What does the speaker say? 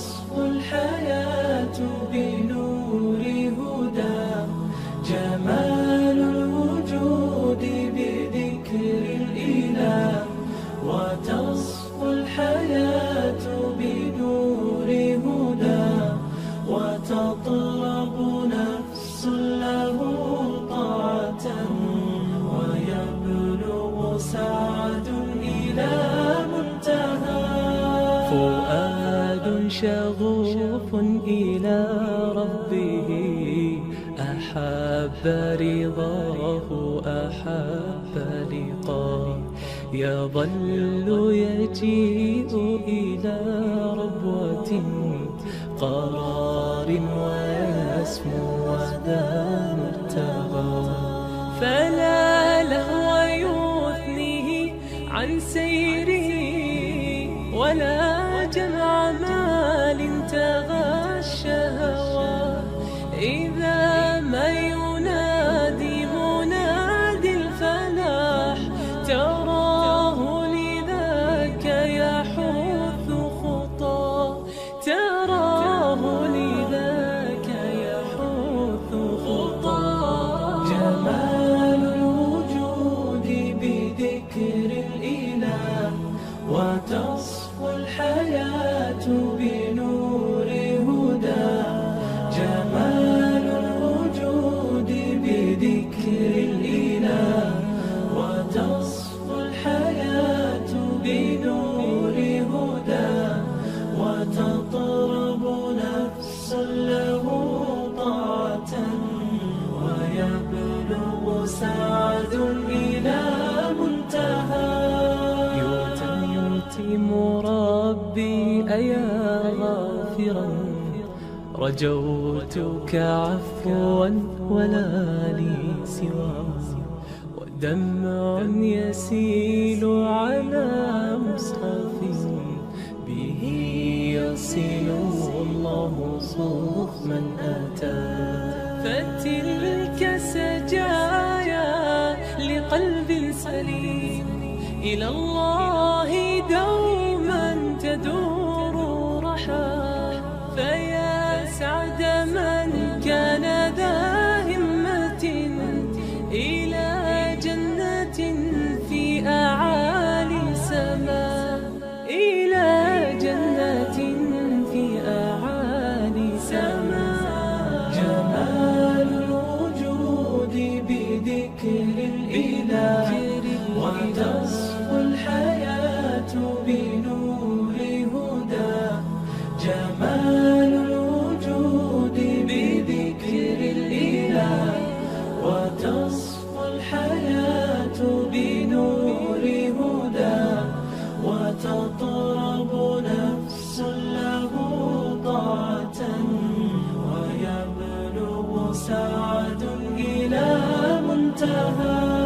وتصفو الحياة بنور هدى. جمال الوجود بذكر الإله، وتصفو الحياة بنور هدى. وتطلب نفس له طاعة، ويبلغ سعد إلى منتهى. فؤاد شغوف إلى ربه، أحب رضاه أحب لقاه. يظل يجيء إلى ربوة قرار، ويسمو وذا مرتغى. فلا لهو يثنيه عن سيره، ولا جمع مال تغى الشهوى. إذا ما ينادي منادي الفلاح، تراه لذاك يحث خطاه. تراه لذاك يحث خطاه. جمال الوجود بذكر الإله، وتصفو الحياة بنور هدى. جمال الوجود بذكر الإله، وتصفو الحياة بنور هدى. وتطرب نفس له طاعة، ويبلغ سعد إلى منتهى. يتم ربي أيا غافرا، رجوتك عفوا ولا لي سوى. ودمع يسيل على مصحف، به يصل الله صوف من أتى. فتلك سجايا لقلب سليم، إلى الله دوما تدور رحاه. فيا سعد من كان ذا همة، إلى جنة في أعالي سماء. إلى جنة في أعالي سماء. جمال الوجود بذكر الإله، وتصفو الحياة بنور هدى. جمال الوجود بذكر الإله، وتصفو الحياة بنور هدى. وتطرب نفس له طاعة، ويبلغ سعد إلى منتهى.